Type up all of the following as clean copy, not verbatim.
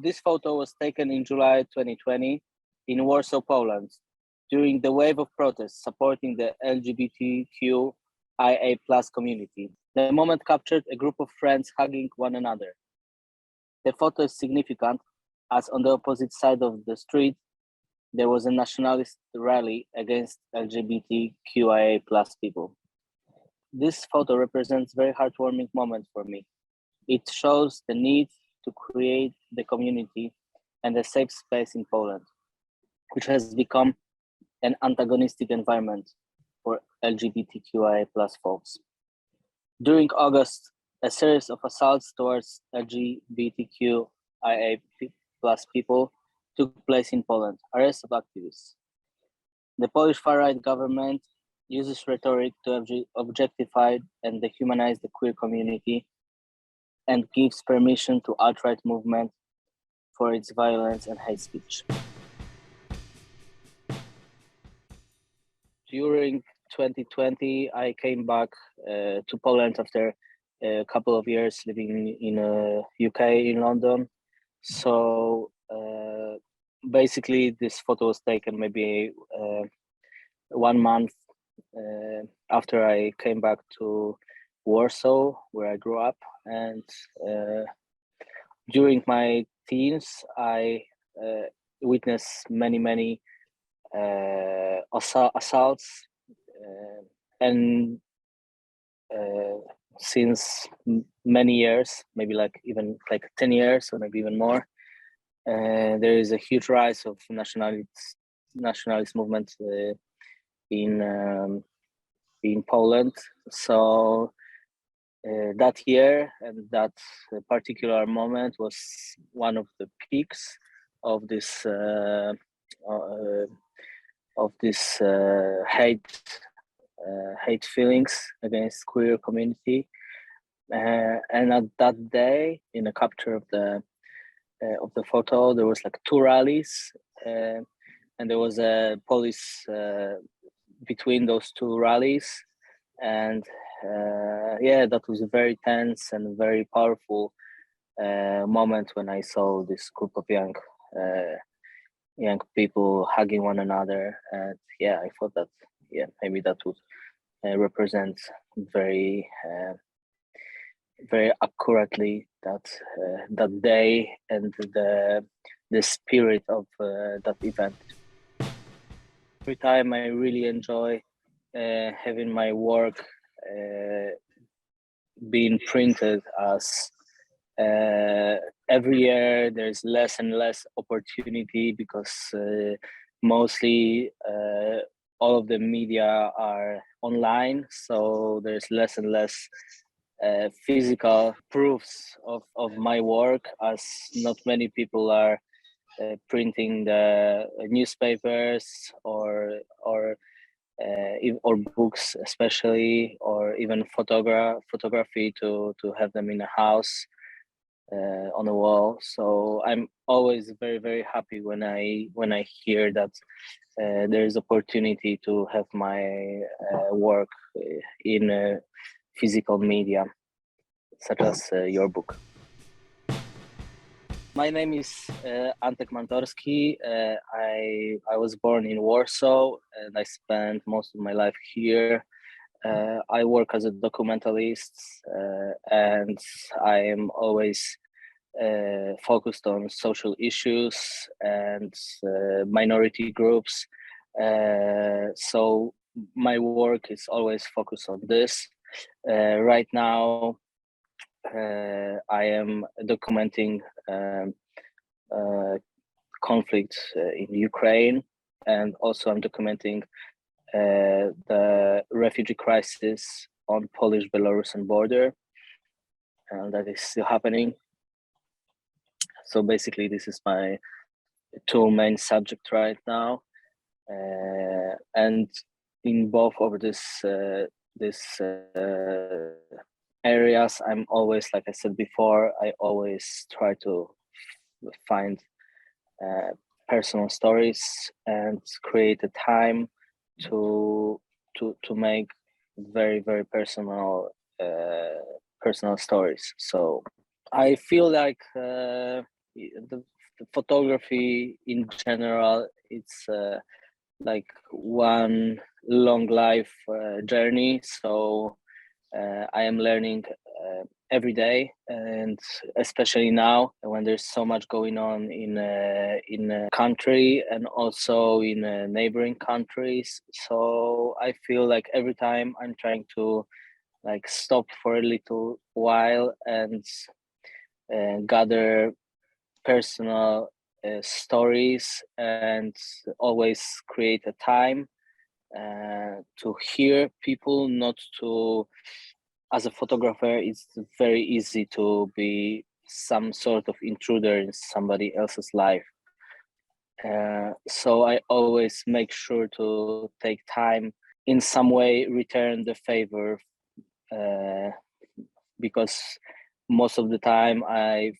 This photo was taken in July 2020 in Warsaw, Poland, during the wave of protests supporting the LGBTQIA+ community. The moment captured a group of friends hugging one another. The photo is significant as on the opposite side of the street, there was a nationalist rally against LGBTQIA+ people. This photo represents a very heartwarming moment for me. It shows the need to create the community and a safe space in Poland, which has become an antagonistic environment for LGBTQIA+ folks. During August, a series of assaults towards LGBTQIA+ people took place in Poland, arrests of activists. The Polish far-right government uses rhetoric to objectify and dehumanize the queer community and gives permission to alt-right movement for its violence and hate speech. During 2020, I came back to Poland after a couple of years living in UK, in London. So basically this photo was taken maybe 1 month after I came back to Warsaw, where I grew up. And during my teens, I witnessed many assaults, and since many years, maybe even 10 years or maybe even more, there is a huge rise of nationalist movement in Poland. So that year and that particular moment was one of the peaks of this hate feelings against queer community. And at that day, in a capture of the photo, there was 2 rallies, and there was a police between those 2 rallies, and that was a very tense and very powerful moment when I saw this group of young people hugging one another. And I thought that maybe that would represent very accurately that day and the spirit of that event. Every time I really enjoy having my work being printed, as every year there's less and less opportunity because mostly all of the media are online, so there's less and less physical proofs of my work, as not many people are printing the newspapers or books, especially, or even photography to have them in a house on a wall. So I'm always very happy when I hear that there is opportunity to have my work in physical media, such as your book. My name is Antoni Martoski. I was born in Warsaw and I spent most of my life here. I work as a documentalist and I am always focused on social issues and minority groups. So my work is always focused on this. Right now, I am documenting conflict in Ukraine, and also I'm documenting the refugee crisis on Polish-Belarusian border, and that is still happening. So basically, this is my 2 main subjects right now, and in both of this areas, I'm always, like I said before, I always try to find personal stories and create a time to make very personal stories. So I feel like the photography in general, it's like one long life journey. So I am learning every day, and especially now when there's so much going on in a country and also in neighboring countries. So I feel like every time I'm trying to like stop for a little while and gather personal stories, and always create a time to hear people, not to, as a photographer, it's very easy to be some sort of intruder in somebody else's life. So I always make sure to take time, in some way return the favor, because most of the time I've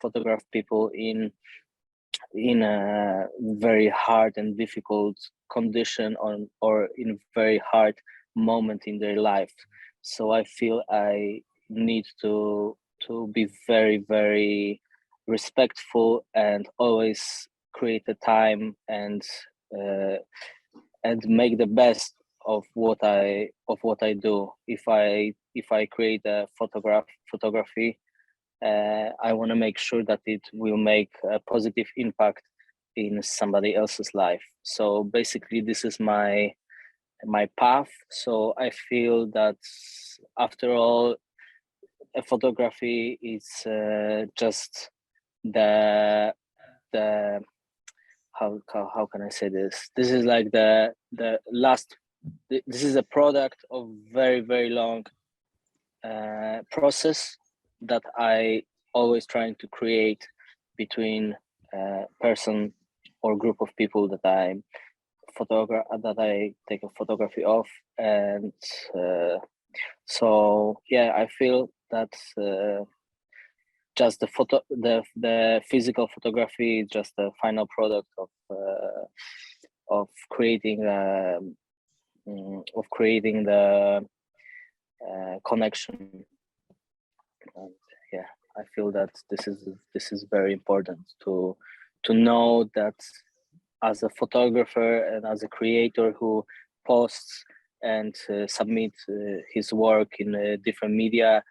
photographed people in a very hard and difficult condition, or in very hard moment in their life. So I feel I need to be very, very respectful and always create a time and make the best of what I do. If I create a photography, I want to make sure that it will make a positive impact in somebody else's life. So basically, this is my path. So I feel that after all, a photography is just the how can I say this? This is like the last. This is a product of very, very long process that I always trying to create between person or group of people that I take a photography of. And so yeah, I feel that just the physical photography is just the final product of creating the connection. And yeah, I feel that this is very important to know that as a photographer and as a creator who posts and submits his work in different media,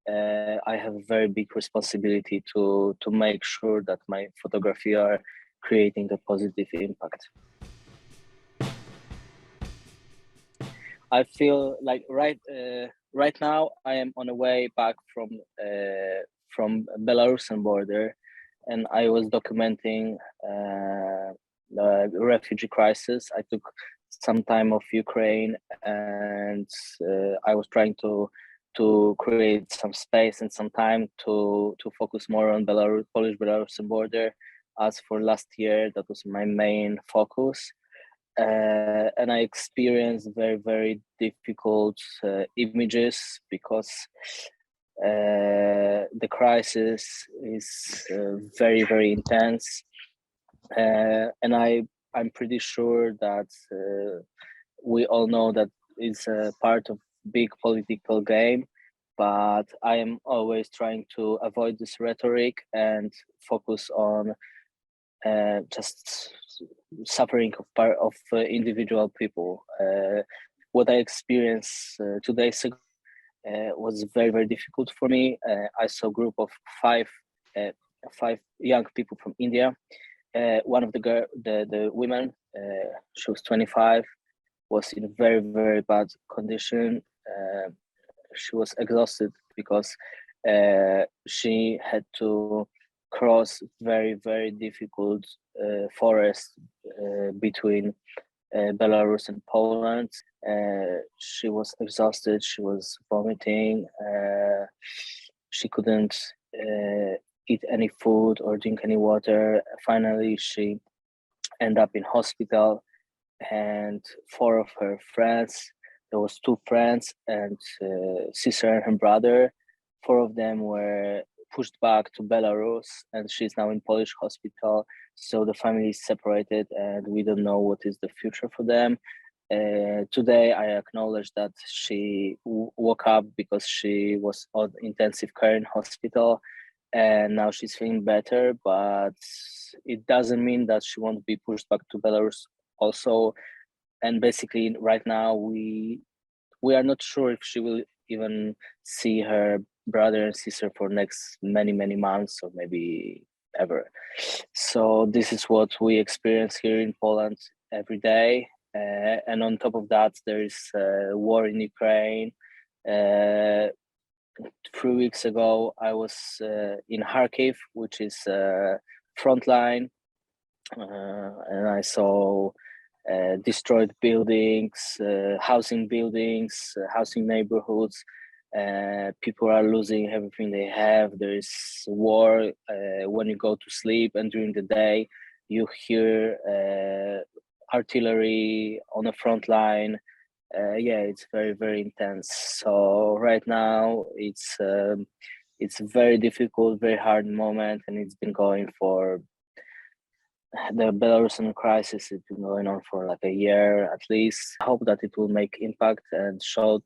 I have a very big responsibility to make sure that my photography are creating a positive impact. I feel like right now I am on a way back from Belarusian border, and I was documenting the refugee crisis. I took some time off Ukraine, and I was trying to create some space and some time to focus more on Polish Belarusian border. As for last year, that was my main focus. And I experienced very, very difficult images because the crisis is very, very intense, and I'm pretty sure that we all know that it's a part of big political game. But I am always trying to avoid this rhetoric and focus on just suffering of individual people. What I experienced 2 days ago was very, very difficult for me. I saw a group of five young people from India. One of the women, she was 25, was in very, very bad condition. She was exhausted because she had to cross very, very difficult forest between Belarus and Poland. She was exhausted. She was vomiting. She couldn't eat any food or drink any water. Finally, she ended up in hospital, and four of her friends. There was two friends and sister and her brother. Four of them were pushed back to Belarus, and she's now in Polish hospital. So the family is separated, and we don't know what is the future for them. Today, I acknowledge that she woke up because she was on intensive care in hospital, and now she's feeling better, but it doesn't mean that she won't be pushed back to Belarus also. And basically right now we are not sure if she will even see her brother and sister for next many months, or maybe ever. So this is what we experience here in Poland every day. And on top of that, there is war in Ukraine. 3 weeks ago, I was in Kharkiv, which is frontline, and I saw destroyed buildings, housing buildings, housing neighborhoods. People are losing everything they have. There is war when you go to sleep, and during the day you hear artillery on the front line. It's very intense. So right now it's a very difficult, very hard moment, and it's been going for the Belarusian crisis. It's been going on for like a year at least. I hope that it will make impact and show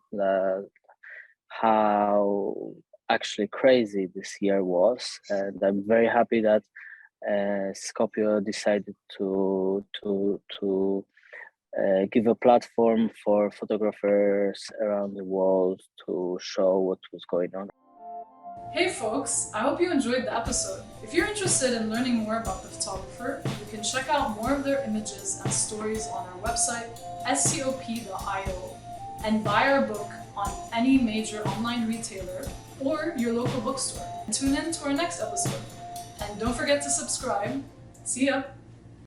how actually crazy this year was. And I'm very happy that Scopio decided to give a platform for photographers around the world to show what was going on. Hey folks, I hope you enjoyed the episode. If you're interested in learning more about the photographer, you can check out more of their images and stories on our website, scop.io, and buy our book on any major online retailer or your local bookstore. Tune in to our next episode. And don't forget to subscribe. See ya!